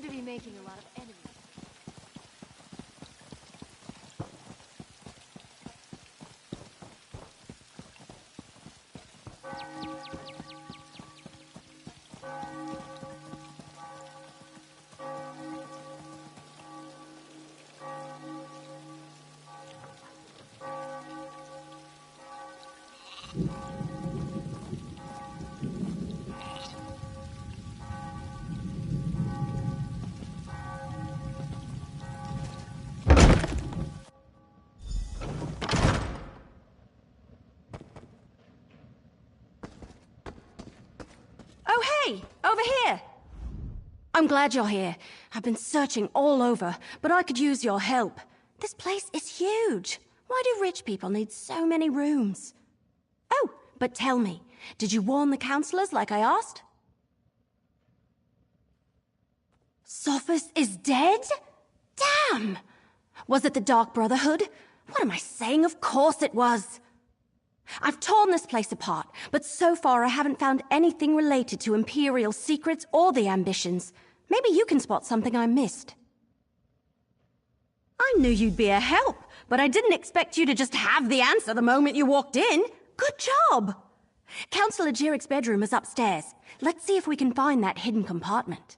to be making a lot of enemies. Hey, over here! I'm glad you're here. I've been searching all over, but I could use your help. This place is huge. Why do rich people need so many rooms? Oh, but tell me, did you warn the counselors like I asked? Sophus is dead? Damn! Was it the Dark Brotherhood? What am I saying? Of course it was! I've torn this place apart, but so far I haven't found anything related to Imperial secrets or the ambitions. Maybe you can spot something I missed. I knew you'd be a help, but I didn't expect you to just have the answer the moment you walked in. Good job! Councillor Jiric's bedroom is upstairs. Let's see if we can find that hidden compartment.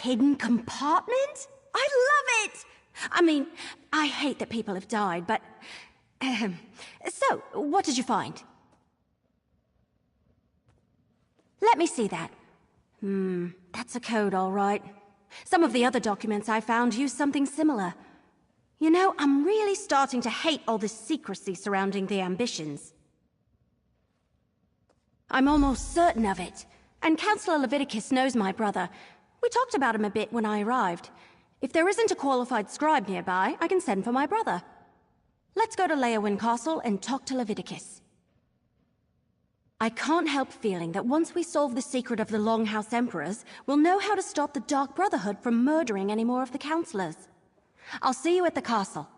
hidden compartment? I love it! I mean, I hate that people have died, but... So, what did you find? Let me see that. That's a code, all right. Some of the other documents I found use something similar. You know, I'm really starting to hate all this secrecy surrounding the ambitions. I'm almost certain of it. And Councillor Leviticus knows my brother. We talked about him a bit when I arrived. If there isn't a qualified scribe nearby, I can send for my brother. Let's go to Leyawiin Castle and talk to Leviticus. I can't help feeling that once we solve the secret of the Longhouse Emperors, we'll know how to stop the Dark Brotherhood from murdering any more of the Councillors. I'll see you at the castle.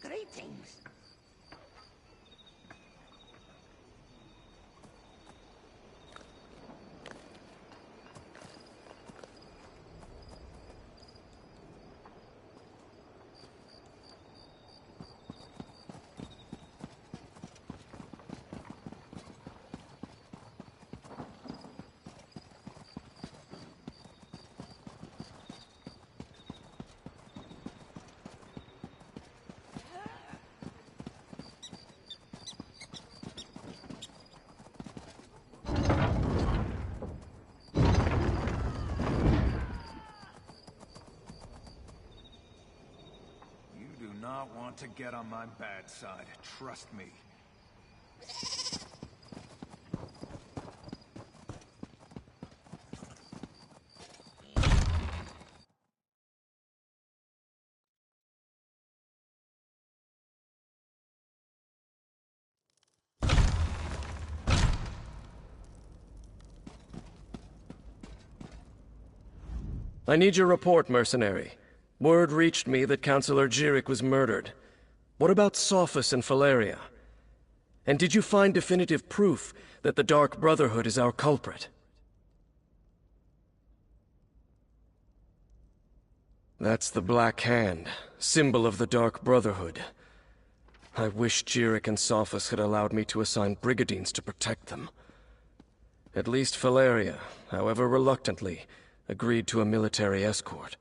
Greetings. Not want to get on my bad side, trust me. I need your report, mercenary. Word reached me that Councillor Jirik was murdered. What about Sophus and Valeria? And did you find definitive proof that the Dark Brotherhood is our culprit? That's the Black Hand, symbol of the Dark Brotherhood. I wish Jirik and Sophus had allowed me to assign brigadines to protect them. At least Valeria, however reluctantly, agreed to a military escort.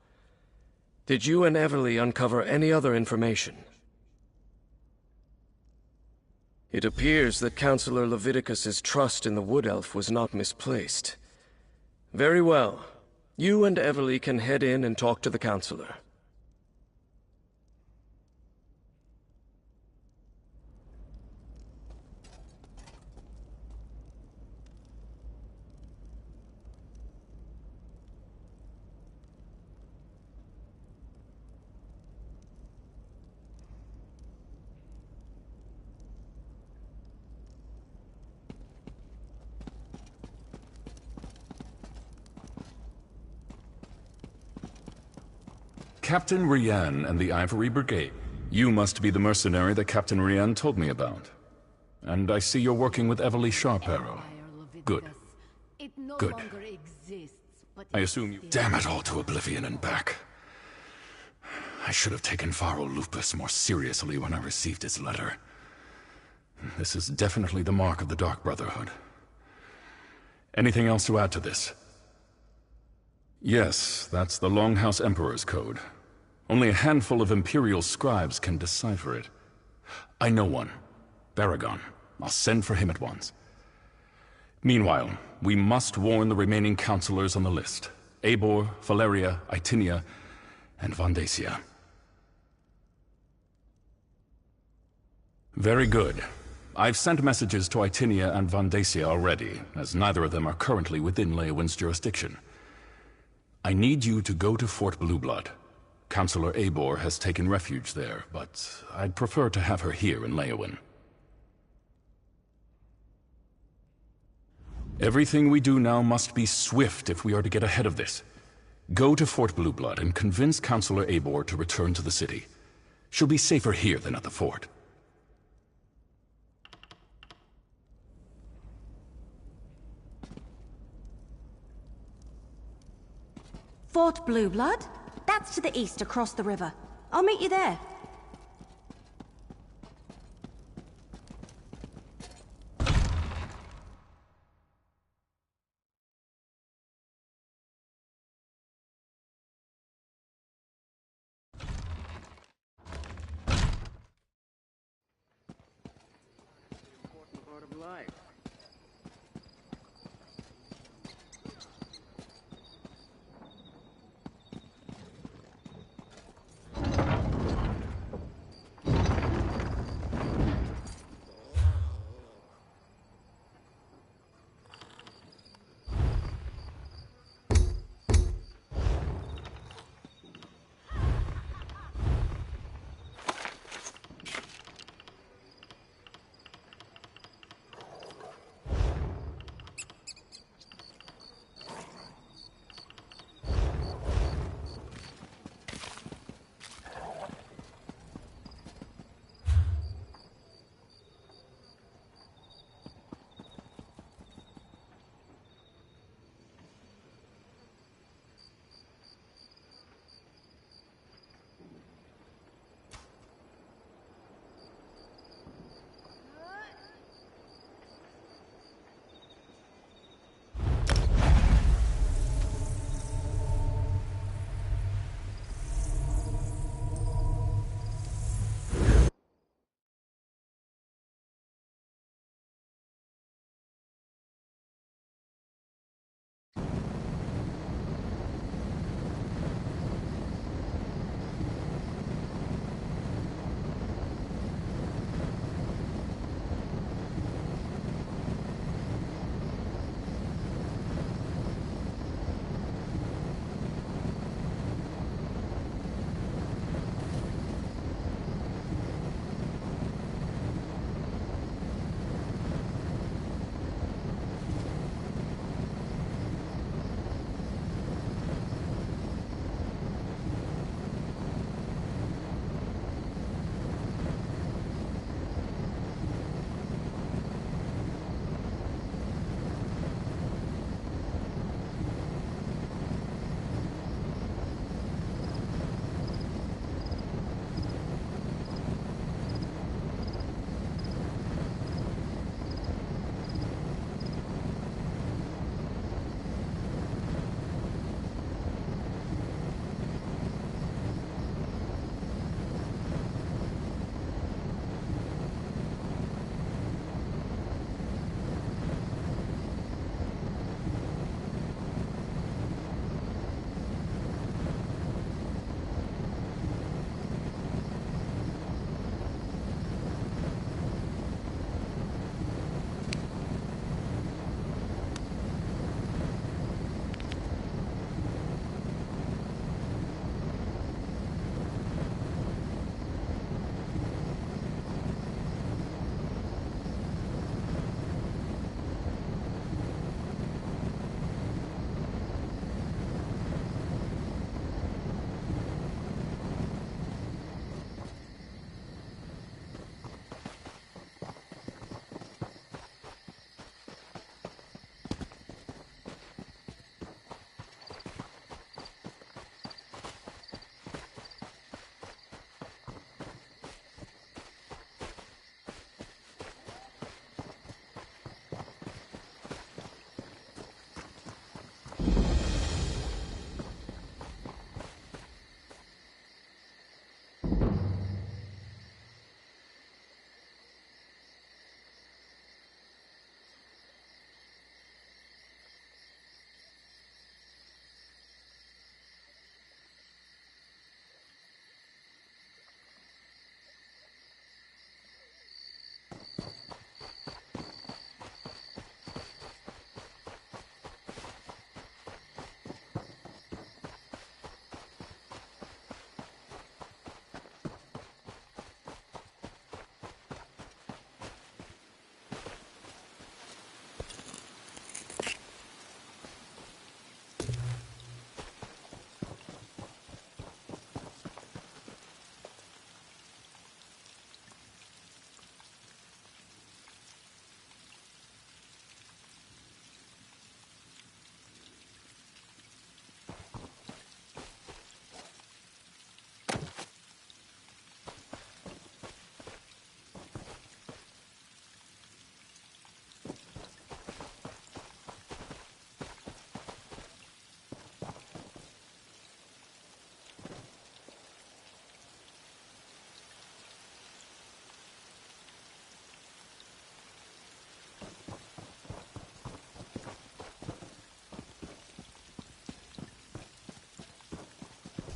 Did you and Evely uncover any other information? It appears that Councillor Leviticus's trust in the Wood Elf was not misplaced. Very well. You and Evely can head in and talk to the Councillor. Captain Rian and the Ivory Brigade. You must be the mercenary that Captain Rian told me about. And I see you're working with Evely Sharparrow. Good. Good. I assume you... Damn it all to oblivion and back. I should have taken Pharo Lupus more seriously when I received his letter. This is definitely the mark of the Dark Brotherhood. Anything else to add to this? Yes, that's the Longhouse Emperor's code. Only a handful of Imperial scribes can decipher it. I know one. Baragon. I'll send for him at once. Meanwhile, we must warn the remaining counselors on the list. Eivor, Valeria, Itinia, and Vandacia. Very good. I've sent messages to Itinia and Vandacia already, as neither of them are currently within Leowin's jurisdiction. I need you to go to Fort Blueblood. Counselor Eivor has taken refuge there, but I'd prefer to have her here in Leowin. Everything we do now must be swift if we are to get ahead of this. Go to Fort Blueblood and convince Counselor Eivor to return to the city. She'll be safer here than at the fort. Fort Blueblood? That's to the east across the river. I'll meet you there. Important part of life.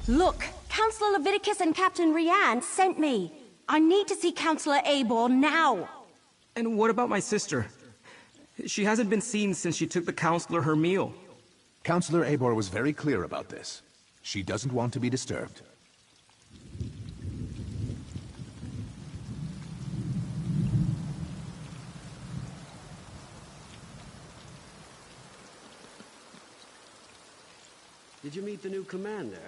Look, Counselor Leviticus and Captain Rianne sent me. I need to see Counselor Eibor now. And what about my sister? She hasn't been seen since she took the Counselor her meal. Counselor Eibor was very clear about this. She doesn't want to be disturbed. Did you meet the new commander?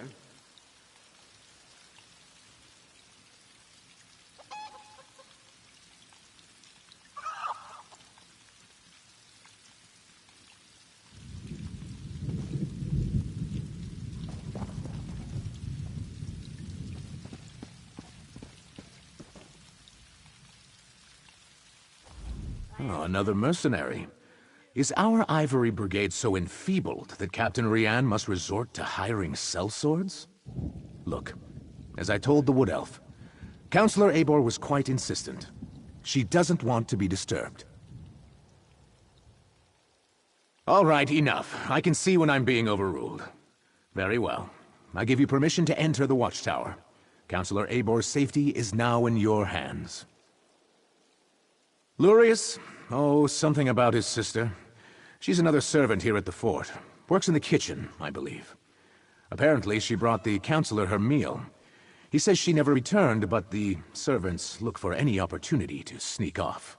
Oh, another mercenary. Is our Ivory Brigade so enfeebled that Captain Rianne must resort to hiring sellswords? Look, as I told the Wood Elf, Counselor Eibor was quite insistent. She doesn't want to be disturbed. All right, enough. I can see when I'm being overruled. Very well. I give you permission to enter the Watchtower. Counselor Eibor's safety is now in your hands. Lurius? Oh, something about his sister. She's another servant here at the fort. Works in the kitchen, I believe. Apparently, she brought the Counselor her meal. He says she never returned, but the servants look for any opportunity to sneak off.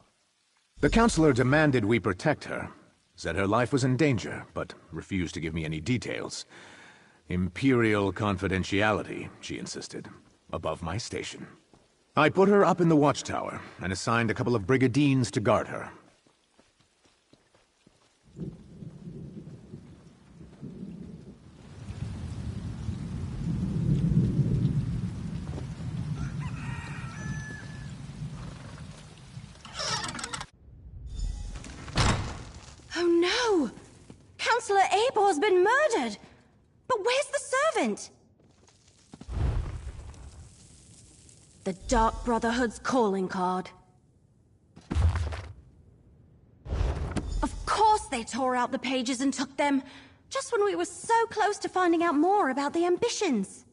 The Counselor demanded we protect her. Said her life was in danger, but refused to give me any details. Imperial confidentiality, she insisted. Above my station. I put her up in the Watchtower, and assigned a couple of Brigadines to guard her. Oh no! Counselor Eibor's been murdered! But where's the servant? The Dark Brotherhood's calling card. Of course they tore out the pages and took them, just when we were so close to finding out more about the ambitions.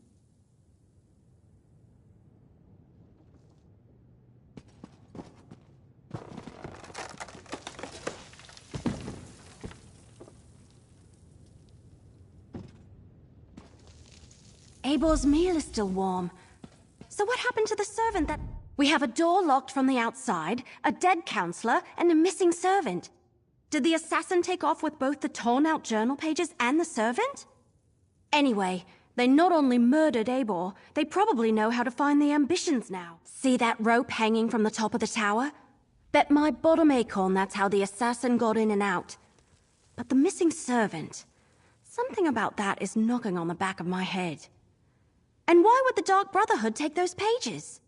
Eibor's meal is still warm. So what happened to the servant that... We have a door locked from the outside, a dead counselor, and a missing servant. Did the assassin take off with both the torn-out journal pages and the servant? Anyway, they not only murdered Eibor, they probably know how to find the ambitions now. See that rope hanging from the top of the tower? Bet my bottom acorn that's how the assassin got in and out. But the missing servant... Something about that is knocking on the back of my head. And why would the Dark Brotherhood take those pages?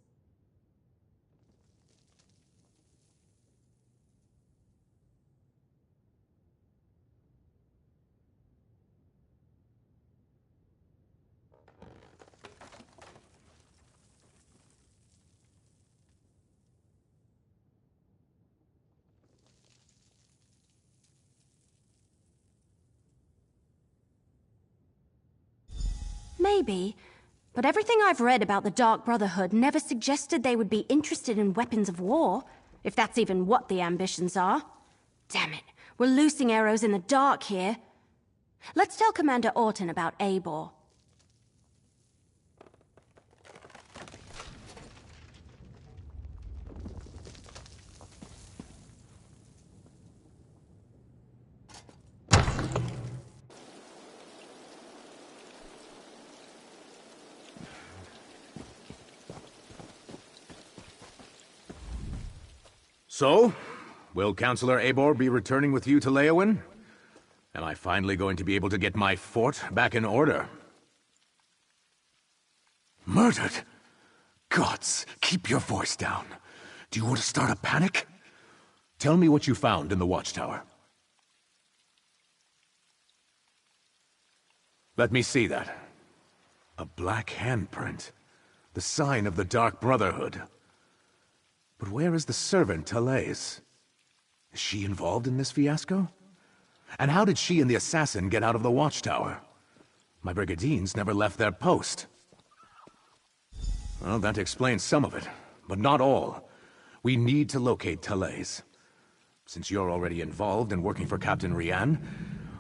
Maybe. But everything I've read about the Dark Brotherhood never suggested they would be interested in weapons of war, if that's even what the ambitions are. Damn it, we're loosing arrows in the dark here. Let's tell Commander Orton about Eibor. So, will Counselor Eibor be returning with you to Leyawiin? Am I finally going to be able to get my fort back in order? Murdered? Gods, keep your voice down. Do you want to start a panic? Tell me what you found in the Watchtower. Let me see that. A black handprint. The sign of the Dark Brotherhood. But where is the servant, Talais? Is she involved in this fiasco? And how did she and the assassin get out of the Watchtower? My brigandines never left their post. Well, that explains some of it, but not all. We need to locate Therese. Since you're already involved and working for Captain Rian,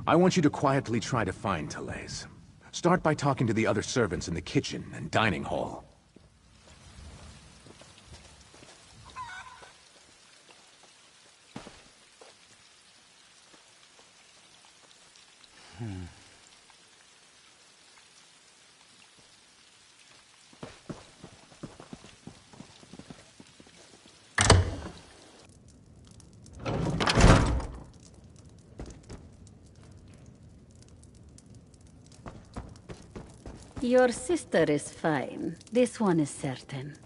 I want you to quietly try to find Therese. Start by talking to the other servants in the kitchen and dining hall. Your sister is fine. This one is certain.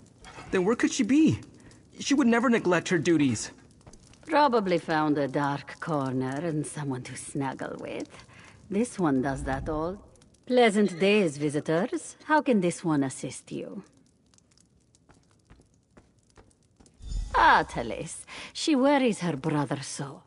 Then where could she be? She would never neglect her duties. Probably found a dark corner and someone to snuggle with. This one does that all. Pleasant days, visitors. How can this one assist you? Ah, Therese. She worries her brother so.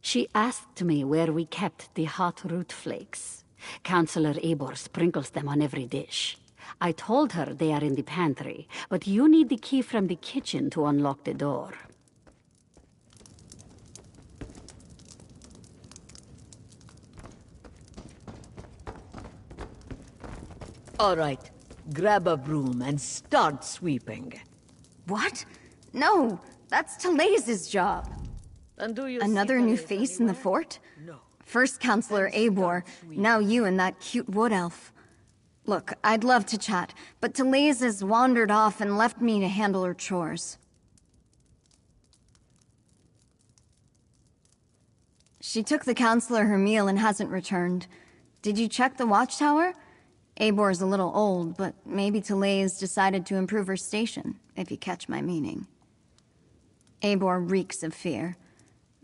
She asked me where we kept the hot root flakes. Counselor Eivor sprinkles them on every dish. I told her they are in the pantry, but you need the key from the kitchen to unlock the door. All right, grab a broom and start sweeping. What? No, that's Therese's job. And do you Another see new Therese face in the anywhere? fort? No. First Counselor Eivor, now you and that cute wood elf. Look, I'd love to chat, but Therese has wandered off and left me to handle her chores. She took the Counselor her meal and hasn't returned. Did you check the watchtower? Eivor's a little old, but maybe Therese decided to improve her station, if you catch my meaning. Eivor reeks of fear.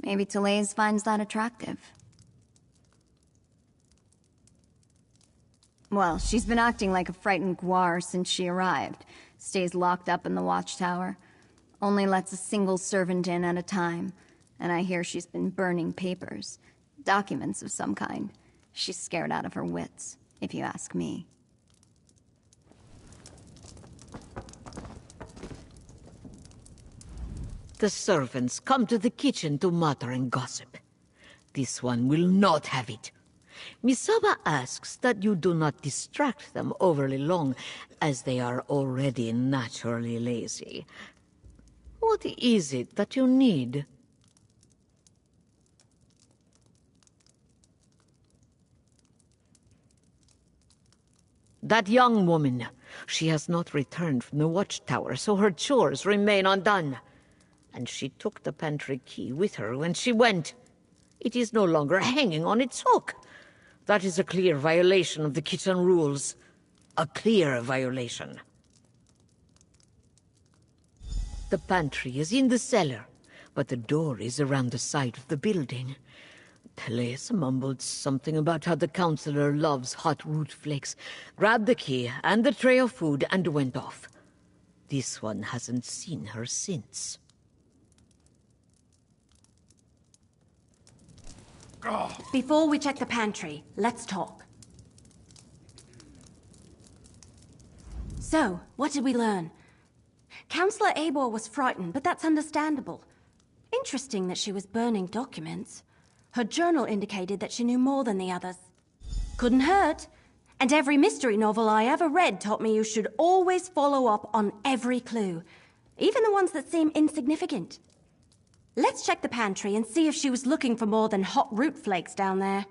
Maybe Therese finds that attractive. Well, she's been acting like a frightened guar since she arrived. Stays locked up in the watchtower. Only lets a single servant in at a time. And I hear she's been burning papers. Documents of some kind. She's scared out of her wits, if you ask me. The servants come to the kitchen to mutter and gossip. This one will not have it. Misaba asks that you do not distract them overly long, as they are already naturally lazy. What is it that you need? That young woman. She has not returned from the watchtower, so her chores remain undone. And she took the pantry key with her when she went. It is no longer hanging on its hook. That is a clear violation of the kitchen rules. A clear violation. The pantry is in the cellar, but the door is around the side of the building. Therese mumbled something about how the counselor loves hot root flakes, grabbed the key and the tray of food and went off. This one hasn't seen her since. Before we check the pantry, let's talk. So, what did we learn? Counselor Eivor was frightened, but that's understandable. Interesting that she was burning documents. Her journal indicated that she knew more than the others. Couldn't hurt. And every mystery novel I ever read taught me you should always follow up on every clue, even the ones that seem insignificant. Let's check the pantry and see if she was looking for more than hot root flakes down there.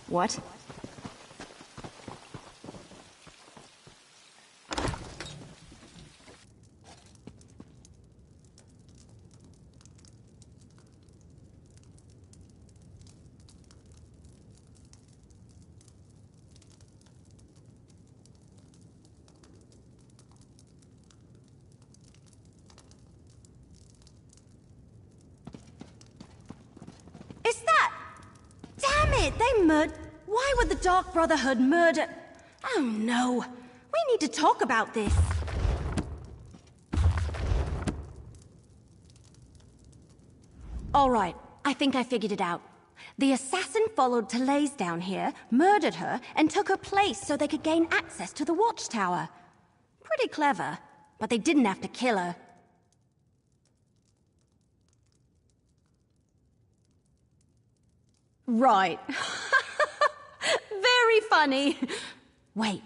What? Why would the Dark Brotherhood murder... Oh no. We need to talk about this. All right, I think I figured it out. The assassin followed Therese down here, murdered her, and took her place so they could gain access to the watchtower. Pretty clever, but they didn't have to kill her. Right. Very funny. Wait,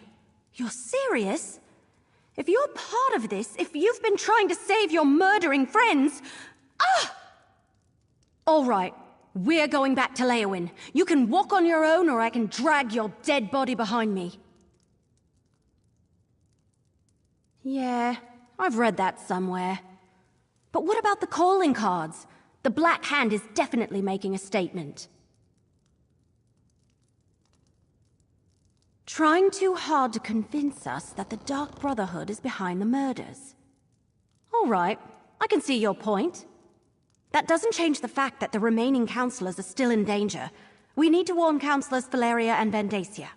you're serious? If you're part of this, if you've been trying to save your murdering friends... Ah! All right, we're going back to Leowyn. You can walk on your own, or I can drag your dead body behind me. Yeah, I've read that somewhere. But what about the calling cards? The Black Hand is definitely making a statement. Trying too hard to convince us that the Dark Brotherhood is behind the murders. All right, I can see your point. That doesn't change the fact that the remaining counselors are still in danger. We need to warn Counselors Valeria and Vandacia.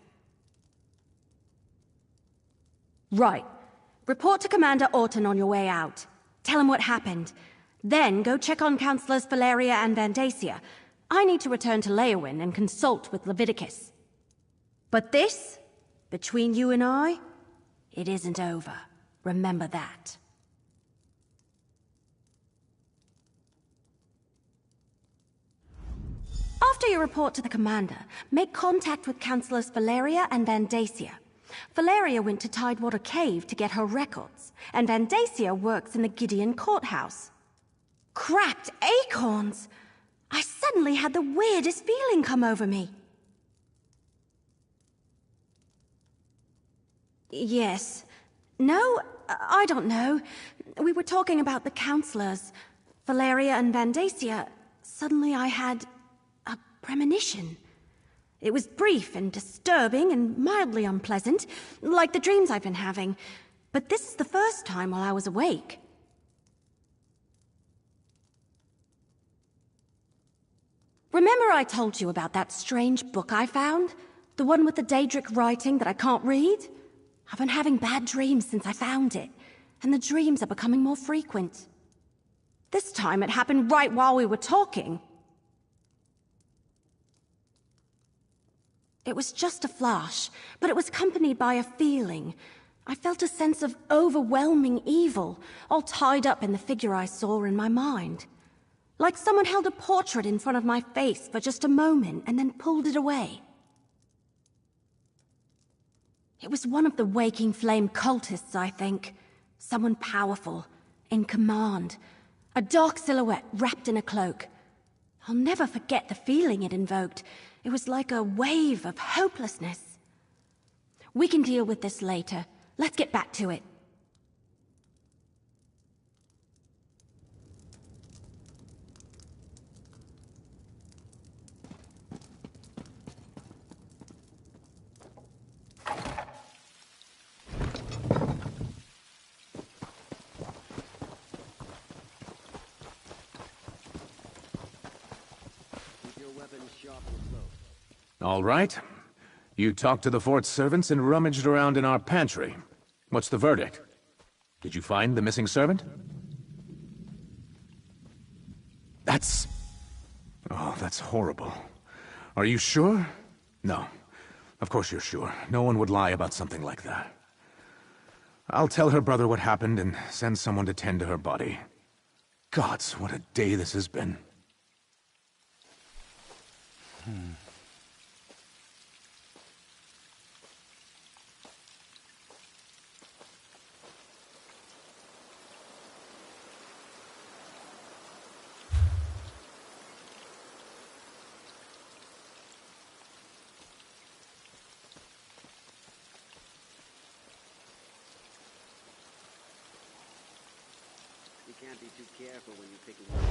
Right. Report to Commander Orton on your way out. Tell him what happened. Then go check on Counselors Valeria and Vandacia. I need to return to Leowyn and consult with Leviticus. But this, between you and I, it isn't over. Remember that. After you report to the commander, make contact with Counselors Valeria and Vandacia. Valeria went to Tidewater Cave to get her records, and Vandacia works in the Gideon Courthouse. Cracked acorns! I suddenly had the weirdest feeling come over me. Yes. No, I don't know. We were talking about the counselors. Valeria and Vandacia. Suddenly I had a premonition. It was brief and disturbing and mildly unpleasant, like the dreams I've been having. But this is the first time while I was awake. Remember I told you about that strange book I found? The one with the Daedric writing that I can't read? I've been having bad dreams since I found it, and the dreams are becoming more frequent. This time it happened right while we were talking. It was just a flash, but it was accompanied by a feeling. I felt a sense of overwhelming evil, all tied up in the figure I saw in my mind. Like someone held a portrait in front of my face for just a moment and then pulled it away. It was one of the Waking Flame cultists, I think. Someone powerful, in command. A dark silhouette wrapped in a cloak. I'll never forget the feeling it invoked. It was like a wave of hopelessness. We can deal with this later. Let's get back to it. All right. You talked to the fort's servants and rummaged around in our pantry. What's the verdict? Did you find the missing servant? Oh, that's horrible. Are you sure? No. Of course you're sure. No one would lie about something like that. I'll tell her brother what happened and send someone to tend to her body. Gods, what a day this has been. You can't be too careful when you're picking up.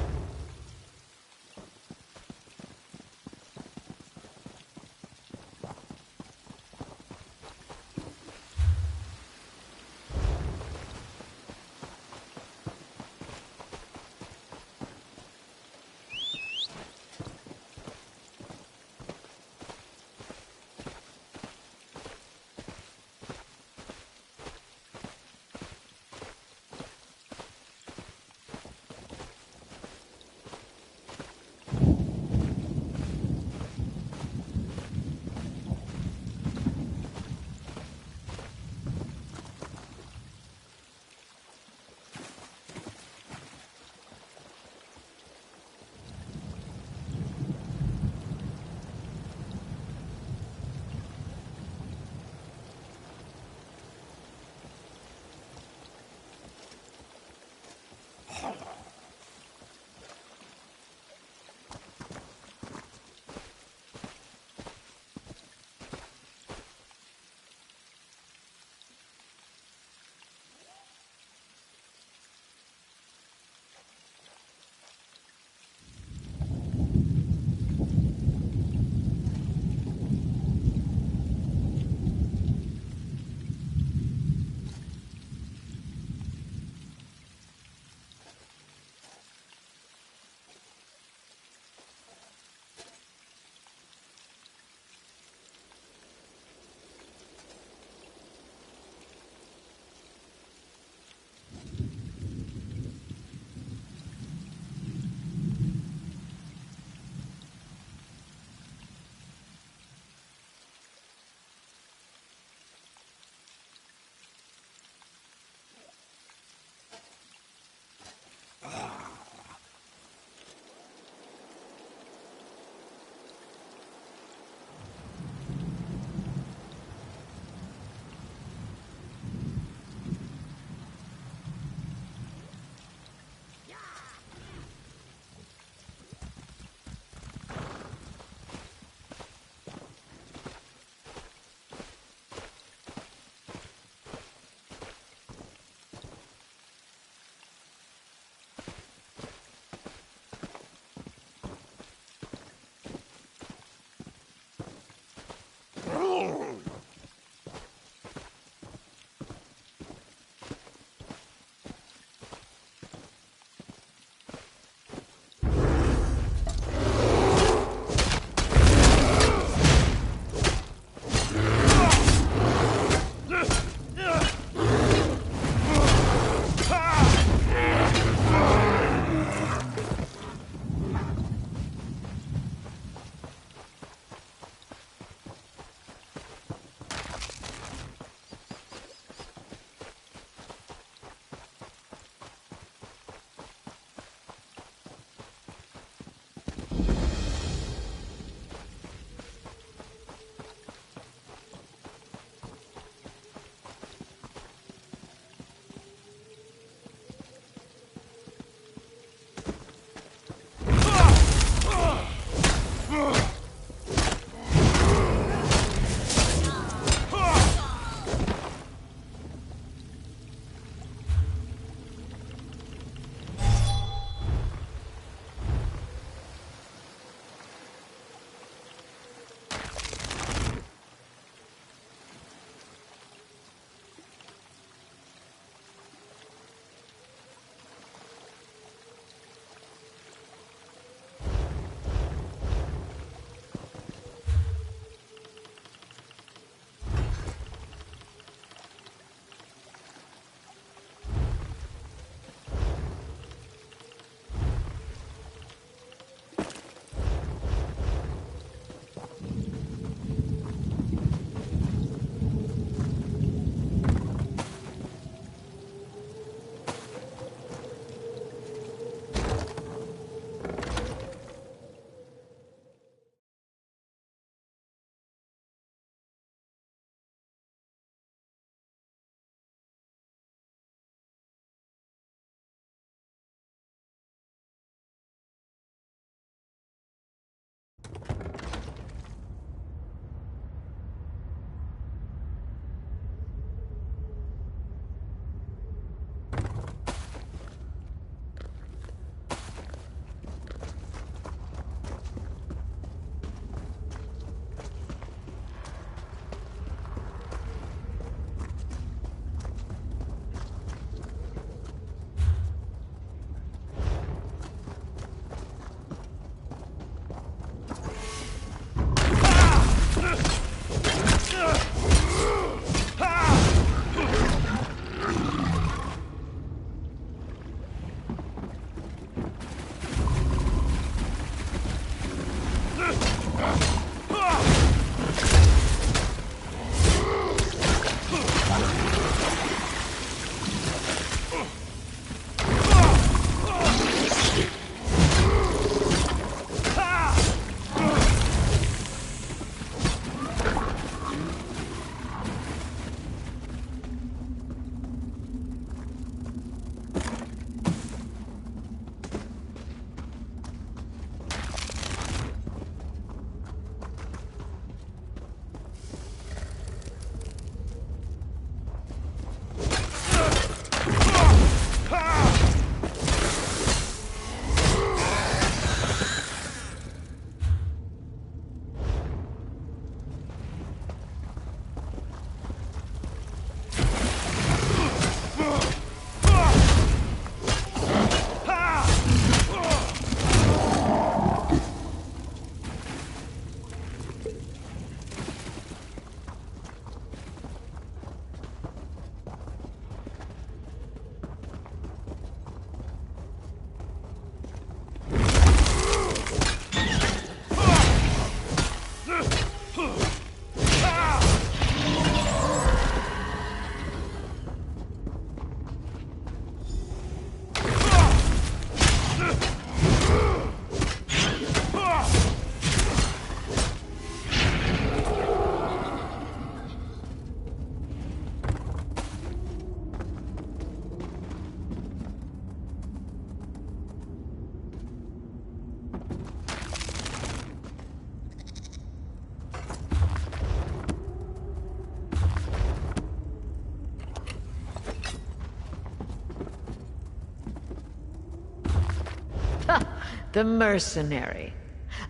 the mercenary.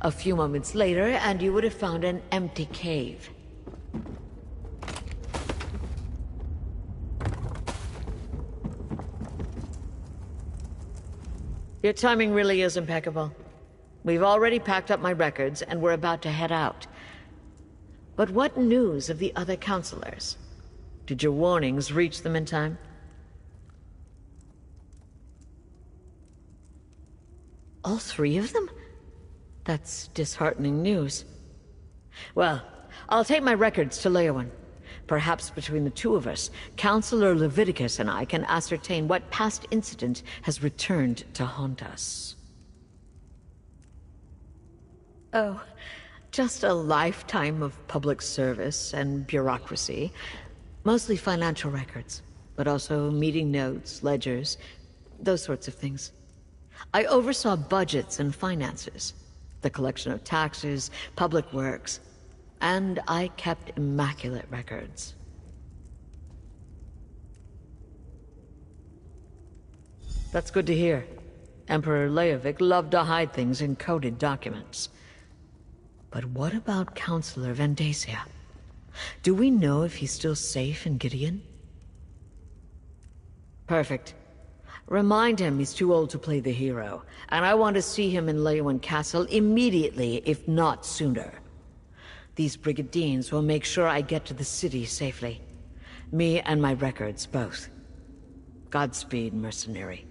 A few moments later, and you would have found an empty cave. Your timing really is impeccable. We've already packed up my records, and we're about to head out. But what news of the other counselors? Did your warnings reach them in time? All three of them? That's disheartening news. Well, I'll take my records to Leowen. Perhaps between the two of us, Counselor Leviticus and I can ascertain what past incident has returned to haunt us. Oh, just a lifetime of public service and bureaucracy. Mostly financial records, but also meeting notes, ledgers, those sorts of things. I oversaw budgets and finances, the collection of taxes, public works, and I kept immaculate records. That's good to hear. Emperor Leovic loved to hide things in coded documents. But what about Counselor Vandacia? Do we know if he's still safe in Gideon? Perfect. Remind him he's too old to play the hero, and I want to see him in Leowen Castle immediately, if not sooner. These Brigadines will make sure I get to the city safely. Me and my records, both. Godspeed, mercenary.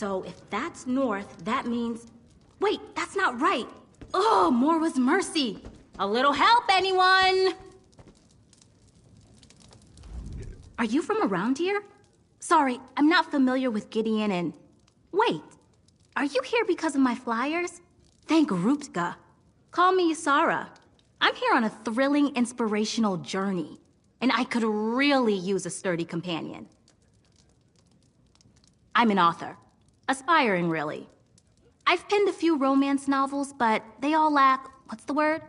So if that's north, that means... Wait, that's not right. Oh, more was mercy. A little help, anyone? Are you from around here? Sorry, I'm not familiar with Gideon and... Wait, are you here because of my flyers? Thank Ruptka. Call me Yusara. I'm here on a thrilling, inspirational journey, and I could really use a sturdy companion. I'm an author. Aspiring, really. I've penned a few romance novels, but they all lack, what's the word?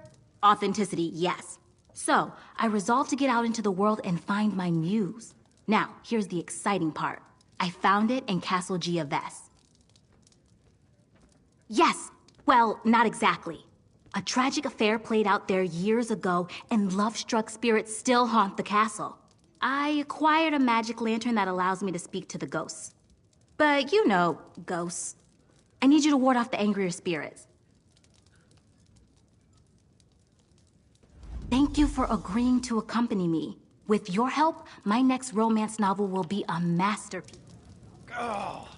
Authenticity, yes. So, I resolved to get out into the world and find my muse. Now, here's the exciting part. I found it in Castle Geoves. Yes, well, not exactly. A tragic affair played out there years ago, and love-struck spirits still haunt the castle. I acquired a magic lantern that allows me to speak to the ghosts. But you know, ghosts. I need you to ward off the angrier spirits. Thank you for agreeing to accompany me. With your help, my next romance novel will be a masterpiece. Oh.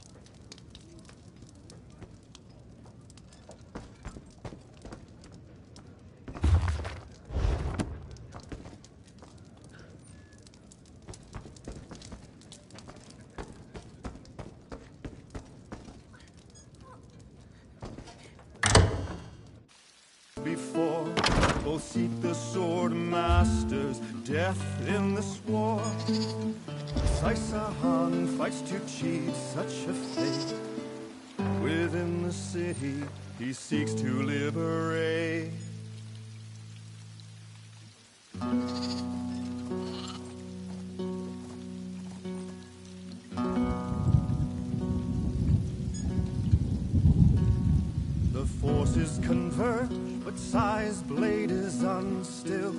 Before both seek the sword masters, death in the sword. Saisahan fights to cheat such a fate. Within the city, he seeks to liberate. The forces converge, but Sai's blade is unstill.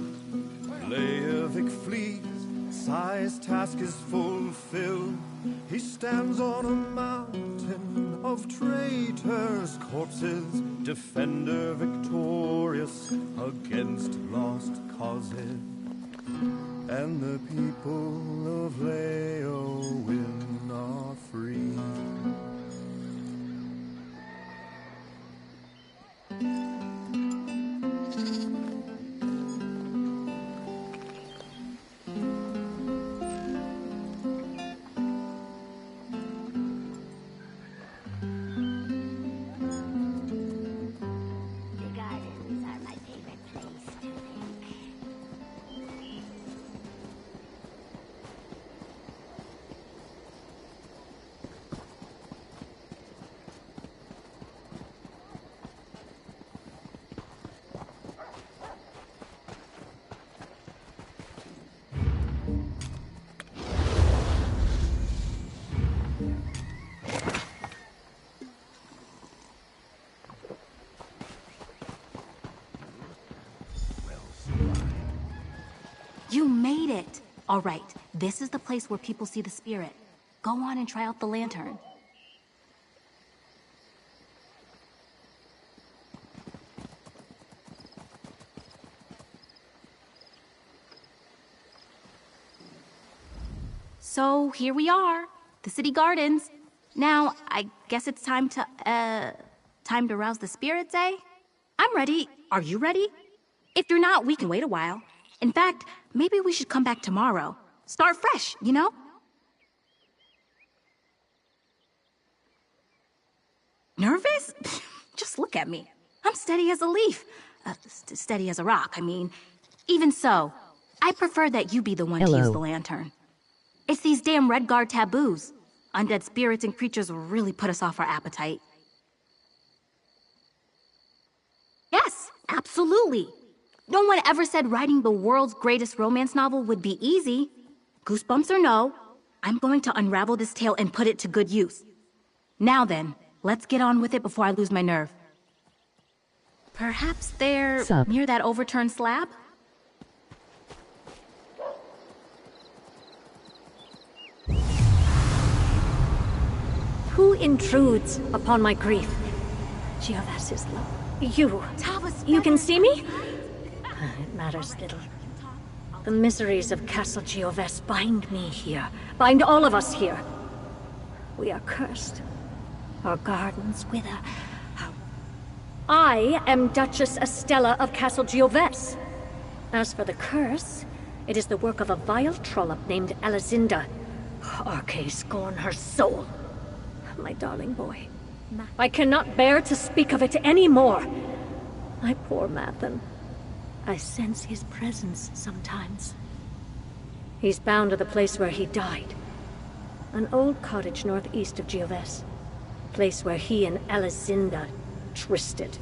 Leovic flees, Sai's task is fulfilled. He stands on a mountain of traitors' corpses, defender victorious against lost causes. And the people of Leowin are free. You made it! All right, this is the place where people see the spirit. Go on and try out the lantern. So here we are, the city gardens. Now, I guess it's time to rouse the spirits, eh? I'm ready. Are you ready? If you're not, we can wait a while. In fact, maybe we should come back tomorrow. Start fresh, you know? Nervous? Just look at me. I'm steady as a leaf. Steady as a rock, I mean. Even so, I prefer that you be the one to use the lantern. It's these damn Redguard taboos. Undead spirits and creatures really put us off our appetite. Yes, absolutely. No one ever said writing the world's greatest romance novel would be easy. Goosebumps or no, I'm going to unravel this tale and put it to good use. Now then, let's get on with it before I lose my nerve. Perhaps they're near that overturned slab? Who intrudes upon my grief? Geoves is love. You can see me? It matters little. The miseries of Castle Geoves bind me here. Bind all of us here. We are cursed. our gardens wither. I am Duchess Estella of Castle Gioves. As for the curse, it is the work of a vile trollop named Alizinda. Arche scorn her soul. My darling boy. I cannot bear to speak of it any more. My poor Mathen. I sense his presence sometimes. He's bound to the place where he died. An old cottage northeast of Gioves. Place where he and Alizinda trysted.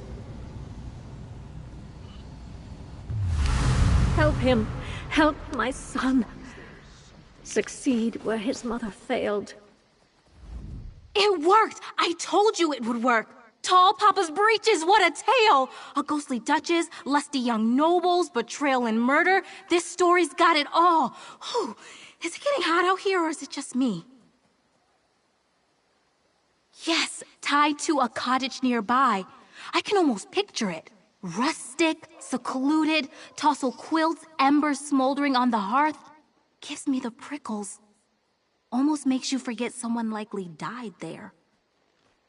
Help him. Help my son. Succeed where his mother failed. It worked! I told you it would work! Tall Papa's breeches, what a tale! A ghostly duchess, lusty young nobles, betrayal and murder. This story's got it all. Whew. Is it getting hot out here or is it just me? Yes, tied to a cottage nearby. I can almost picture it. Rustic, secluded, tossel quilts, embers smoldering on the hearth. Gives me the prickles. Almost makes you forget someone likely died there.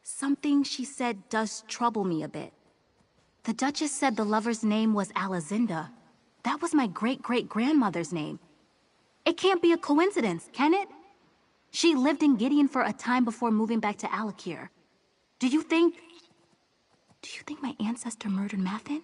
Something she said does trouble me a bit. The Duchess said the lover's name was Alizinda. That was my great-great-grandmother's name. It can't be a coincidence, can it? She lived in Gideon for a time before moving back to Alakir. Do you think my ancestor murdered Mathen?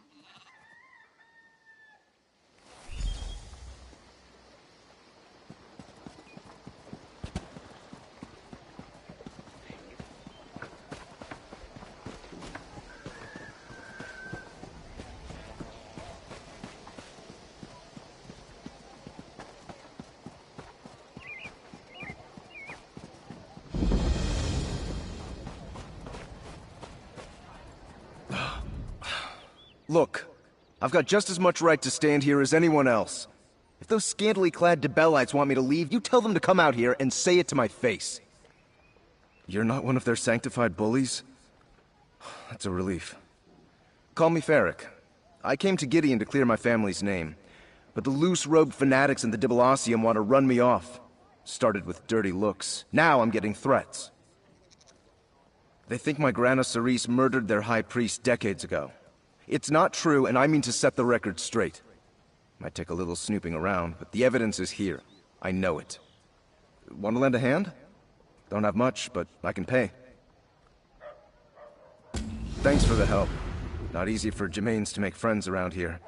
Look, I've got just as much right to stand here as anyone else. If those scantily clad Debellites want me to leave, you tell them to come out here and say it to my face. You're not one of their sanctified bullies? That's a relief. Call me Ferric. I came to Gideon to clear my family's name, but the loose-robed fanatics in the Dibalacium want to run me off. Started with dirty looks. Now I'm getting threats. They think my Grana Cerise murdered their high priest decades ago. It's not true, and I mean to set the record straight. Might take a little snooping around, but the evidence is here. I know it. Want to lend a hand? Don't have much, but I can pay. Thanks for the help. Not easy for Gemains to make friends around here.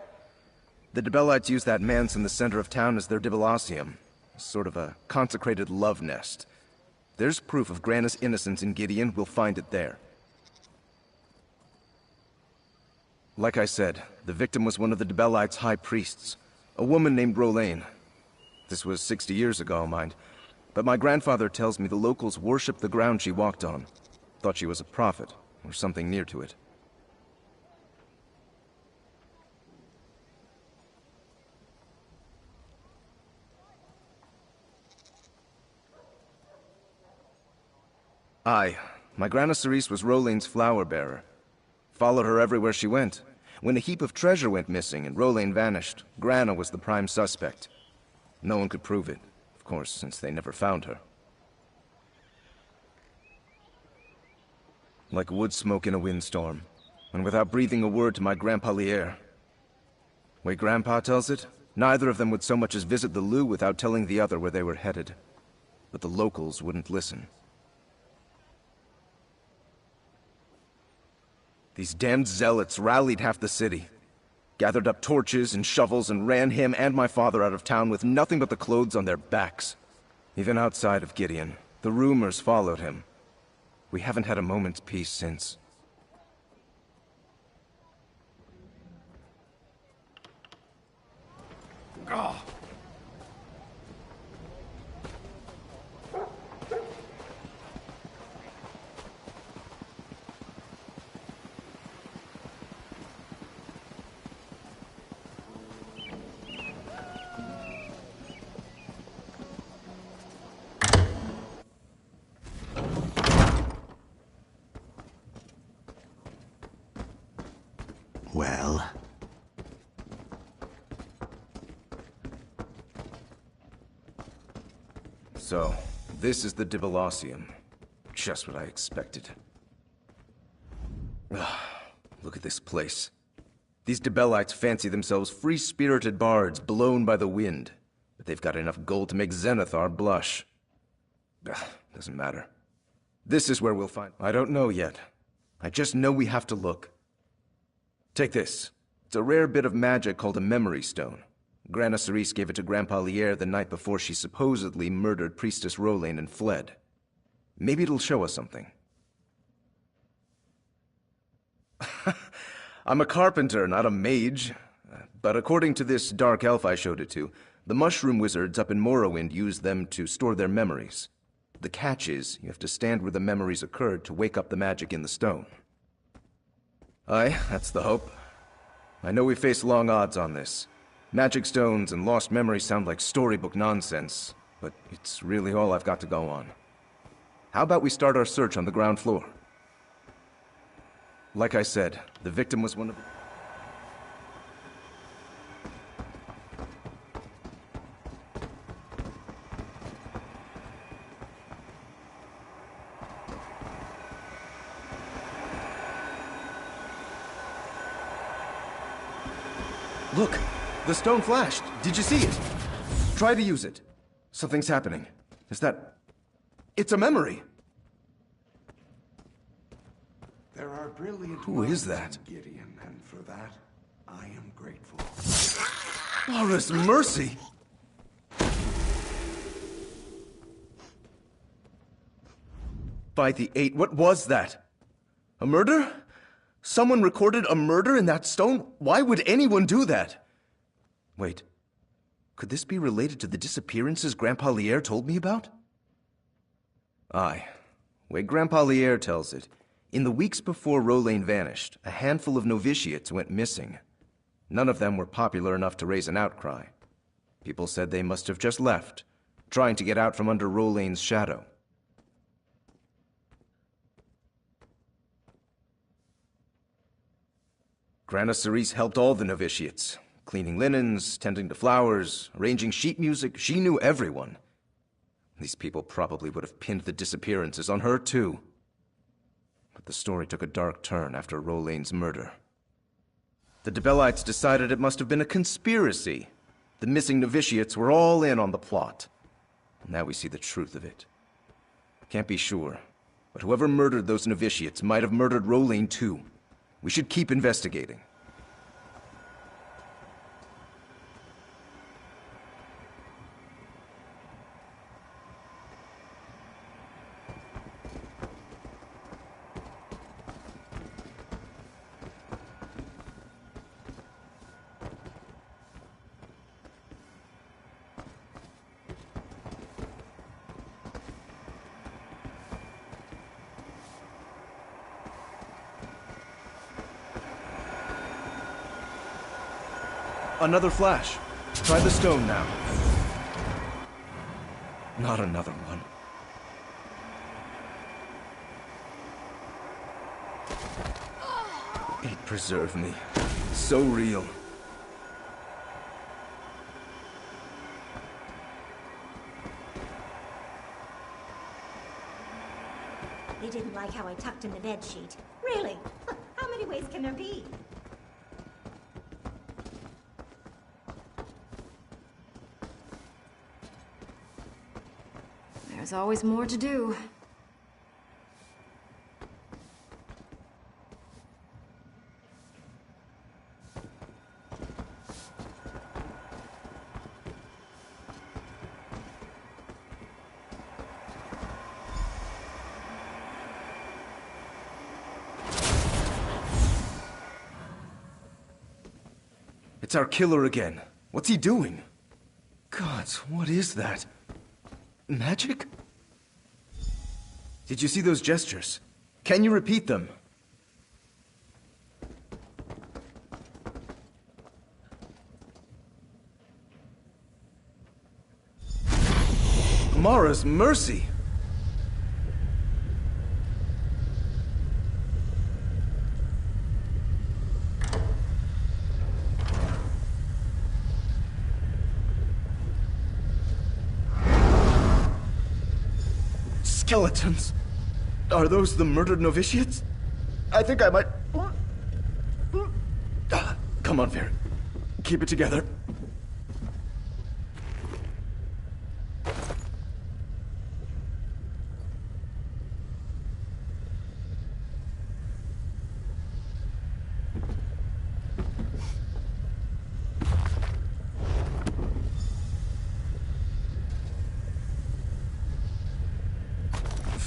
The Dibellites use that manse in the center of town as their Dibalacium. Sort of a consecrated love nest. There's proof of Grana's innocence in Gideon, we'll find it there. Like I said, the victim was one of the Dibellites' high priests. A woman named Rolain. This was 60 years ago, mind. But my grandfather tells me the locals worshipped the ground she walked on. Thought she was a prophet, or something near to it. Aye, my Grana Cerise was Rolain's flower bearer. Followed her everywhere she went. When a heap of treasure went missing and Rolain vanished, Grana was the prime suspect. No one could prove it, of course, since they never found her. Like wood smoke in a windstorm, and without breathing a word to my Grandpa Lier. Way Grandpa tells it, neither of them would so much as visit the Lou without telling the other where they were headed. But the locals wouldn't listen. These damned zealots rallied half the city, gathered up torches and shovels and ran him and my father out of town with nothing but the clothes on their backs. Even outside of Gideon, the rumors followed him. We haven't had a moment's peace since. Oh. Well? So, this is the Dibalacium. Just what I expected. Look at this place. These Dibellites fancy themselves free-spirited bards blown by the wind, but they've got enough gold to make Zenithar blush. Doesn't matter. This is where we'll find... I don't know yet. I just know we have to look. Take this. It's a rare bit of magic called a memory stone. Grana Cerise gave it to Grandpa Lier the night before she supposedly murdered Priestess Rolain and fled. Maybe it'll show us something. I'm a carpenter, not a mage. But according to this dark elf I showed it to, the mushroom wizards up in Morrowind use them to store their memories. The catch is, you have to stand where the memories occurred to wake up the magic in the stone. Aye, that's the hope. I know we face long odds on this. Magic stones and lost memories sound like storybook nonsense, but it's really all I've got to go on. How about we start our search on the ground floor? Like I said, the victim was one of... Look! The stone flashed! Did you see it? Try to use it. Something's happening. Is that... It's a memory! There are brilliant... Who is that? Gideon, and for that, I am grateful. Horus Mercy! By the Eight, what was that? A murder? Someone recorded a murder in that stone? Why would anyone do that? Wait, could this be related to the disappearances Grandpa Lier told me about? Aye. Way Grandpa Lier tells it, in the weeks before Rolain vanished, a handful of novitiates went missing. None of them were popular enough to raise an outcry. People said they must have just left, trying to get out from under Rolain's shadow. Grana Cerise helped all the novitiates, cleaning linens, tending to flowers, arranging sheet music. She knew everyone. These people probably would have pinned the disappearances on her, too. But the story took a dark turn after Rolain's murder. The Dibellites decided it must have been a conspiracy. The missing novitiates were all in on the plot. Now we see the truth of it. Can't be sure, but whoever murdered those novitiates might have murdered Rolain, too. We should keep investigating. Another flash. Try the stone now. Not another one. It preserved me. So real. They didn't like how I tucked in the bed sheet. Really? How many ways can there be? There's always more to do. It's our killer again. What's he doing? Gods, what is that? Magic? Did you see those gestures? Can you repeat them? Mara's mercy! Skeletons! Are those the murdered novitiates? I think I might Come on, Varric. Keep it together.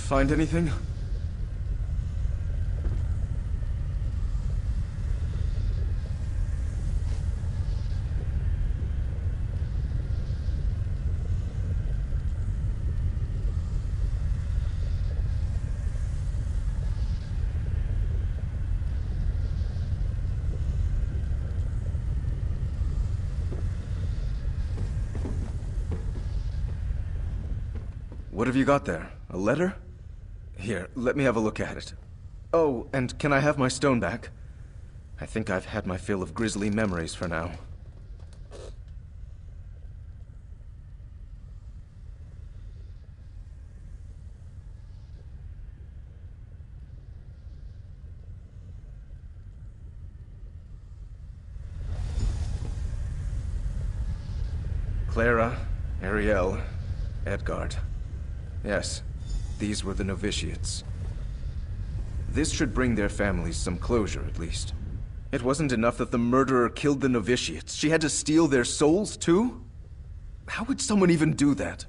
Find anything? What have you got there? A letter? Here, let me have a look at it. Oh, and can I have my stone back? I think I've had my fill of grisly memories for now. Clara, Ariel, Edgard. Yes, these were the novitiates. This should bring their families some closure, at least. It wasn't enough that the murderer killed the novitiates. She had to steal their souls, too? How would someone even do that?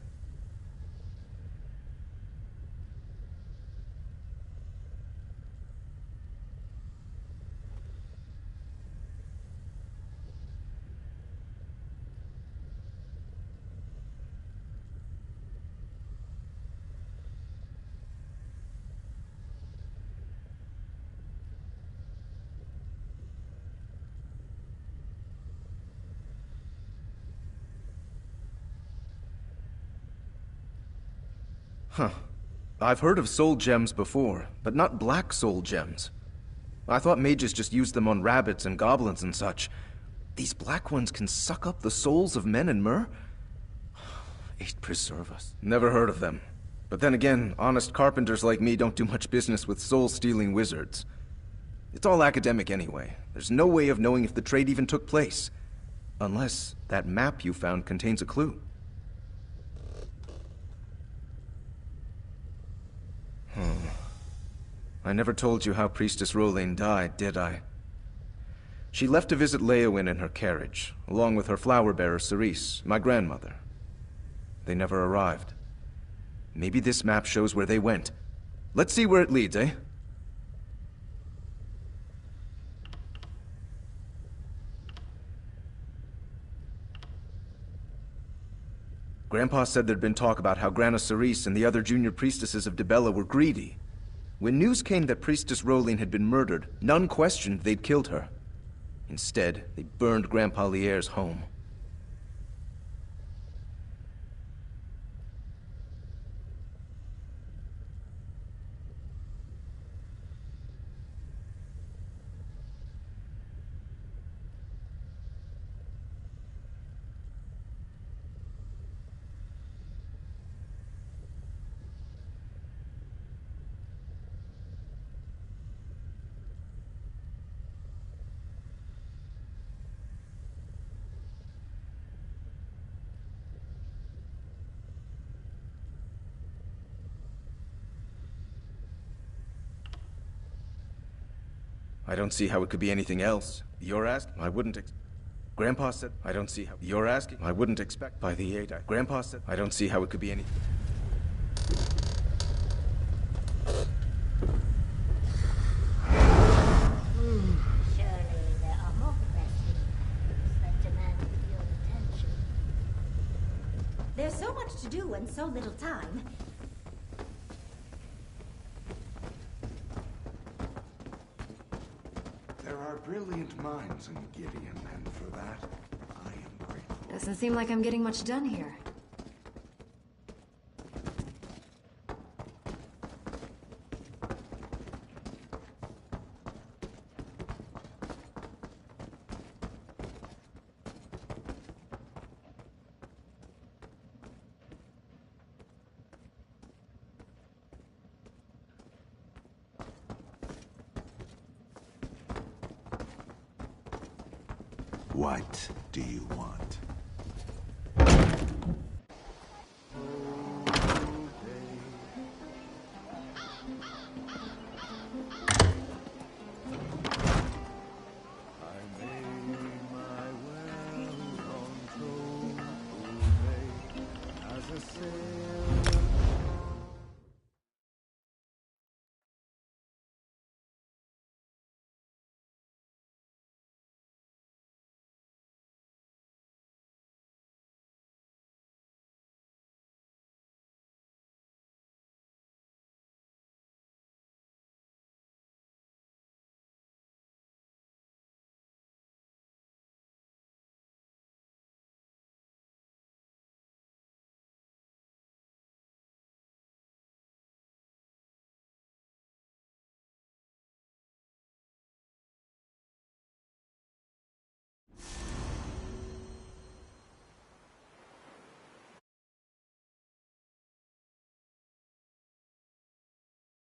Huh. I've heard of soul gems before, but not black soul gems. I thought mages just used them on rabbits and goblins and such. These black ones can suck up the souls of men and mer? Eight preserve us. Never heard of them. But then again, honest carpenters like me don't do much business with soul-stealing wizards. It's all academic anyway. There's no way of knowing if the trade even took place. Unless that map you found contains a clue. I never told you how Priestess Rolain died, did I? She left to visit Leowyn in her carriage, along with her flower bearer Cerise, my grandmother. They never arrived. Maybe this map shows where they went. Let's see where it leads, eh? Grandpa said there'd been talk about how Grana Cerise and the other junior priestesses of Dibella were greedy. When news came that Priestess Rolain had been murdered, none questioned they'd killed her. Instead, they burned Grandpa Lierre's home. I don't see how it could be anything else. You're asking? I wouldn't Grandpa said, I don't see how. You're asking? I wouldn't expect by the 8. Grandpa said, I don't see how it could be anything. Surely there are more pressing things that demand your attention. There's so much to do and so little time. There are brilliant minds in Gideon, and for that, I am grateful. Doesn't seem like I'm getting much done here. What do you want?